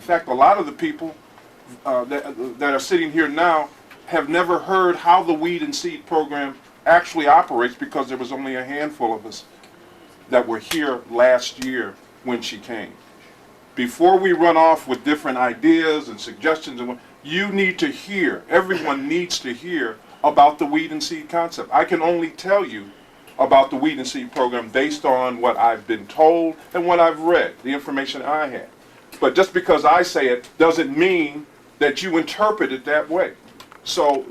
fact, a lot of the people that are sitting here now have never heard how the Weed and Seed program actually operates, because there was only a handful of us that were here last year when she came. Before we run off with different ideas and suggestions, you need to hear, everyone needs to hear about the Weed and Seed concept. I can only tell you about the Weed and Seed program based on what I've been told and what I've read, the information I had. But just because I say it doesn't mean that you interpret it that way. So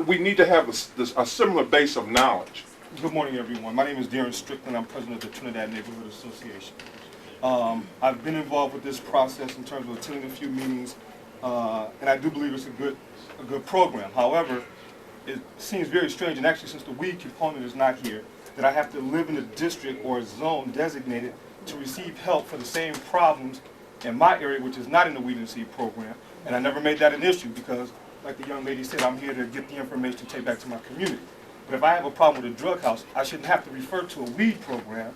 we need to have a similar base of knowledge. Good morning, everyone. My name is Darren Strickland. I'm president of the Trinidad Neighborhood Association. I've been involved with this process in terms of attending a few meetings, and I do believe it's a good program. However, it seems very strange, and actually since the weed component is not here, that I have to live in a district or a zone designated to receive help for the same problems in my area, which is not in the Weed and Seed program. And I never made that an issue because, like the young lady said, I'm here to get the information to take back to my community. But if I have a problem with a drug house, I shouldn't have to refer to a weed program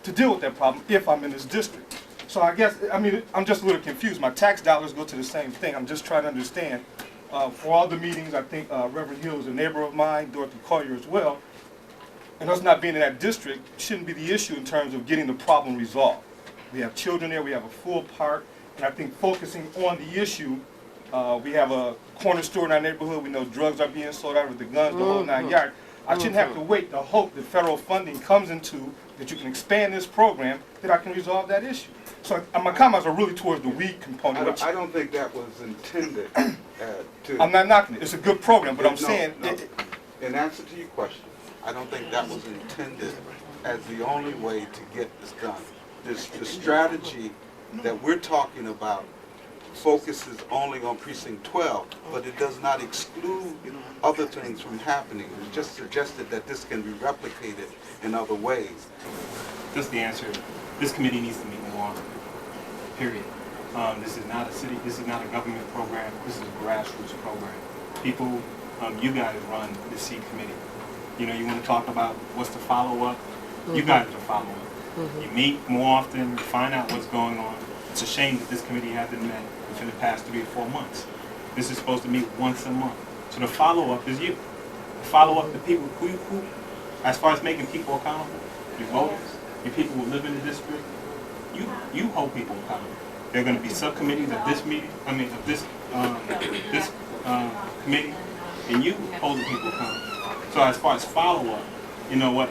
to deal with that problem if I'm in this district. So I guess, I'm just a little confused. My tax dollars go to the same thing. I'm just trying to understand. For all the meetings, I think Reverend Hill is a neighbor of mine, Dorothy Collier as well. And us not being in that district shouldn't be the issue in terms of getting the problem resolved. We have children there, we have a full park, and I think focusing on the issue, we have a corner store in our neighborhood, we know drugs are being sold out with the guns, the whole 9 yards. I shouldn't have to wait to hope that federal funding comes into, that you can expand this program, that I can resolve that issue. So my comments are really towards the weed component. I don't think that was intended to... I'm not knocking it, it's a good program, but I'm saying... In answer to your question, I don't think that was intended as the only way to get this done. The strategy that we're talking about focuses only on Precinct 12, but it does not exclude other things from happening. We just suggested that this can be replicated in other ways. Just the answer. This committee needs to meet more, period. This is not a city, this is not a government program, this is a grassroots program. People, you guys run the seed committee. You know, you want to talk about what's the follow-up, you guys are the follow-up. You meet more often, you find out what's going on. It's a shame that this committee hasn't met within the past 3 or 4 months. This is supposed to meet once a month. So the follow-up is you. The follow-up to people who, as far as making people accountable, your voters, your people who live in the district, you hold people accountable. There are going to be subcommittees of this meeting, of this committee, and you hold the people accountable. So as far as follow-up, you know what,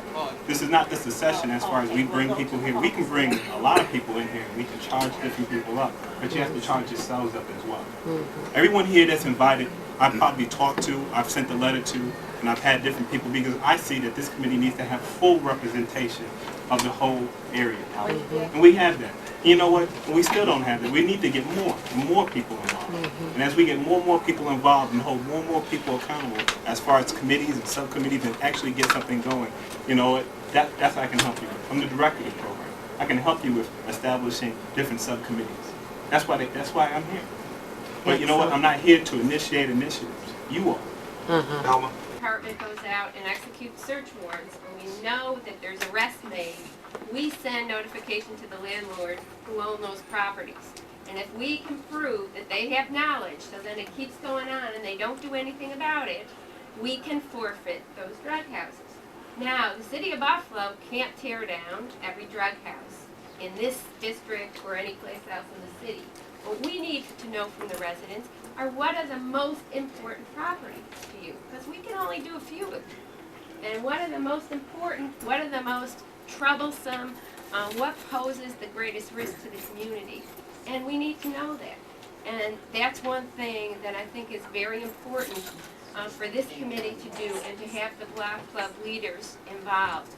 this is not just a session as far as we bring people here. We can bring a lot of people in here, and we can charge different people up, but you have to charge yourselves up as well. Everyone here that's invited, I've probably talked to, I've sent a letter to, and I've had different people, because I see that this committee needs to have full representation of the whole area. And we have that. You know what? We still don't have that. We need to get more people involved. And as we get more people involved and hold more people accountable as far as committees and subcommittees and actually get something going, you know what? That's what I can help you with. I'm the director of the program. I can help you with establishing different subcommittees. That's why I'm here. But you know what? I'm not here to initiate initiatives. You are. Alma? Department goes out and executes search warrants, and we know that there's arrests made. We send notification to the landlord who own those properties. And if we can prove that they have knowledge, so then it keeps going on and they don't do anything about it, we can forfeit those drug houses. Now, the city of Buffalo can't tear down every drug house in this district or any place else in the city. What we need to know from the residents are what are the most important properties to you, because we can only do a few of them. And what are the most important, what are the most troublesome, what poses the greatest risk to the community? And we need to know that. And that's one thing that I think is very important for this committee to do, and to have the block club leaders involved.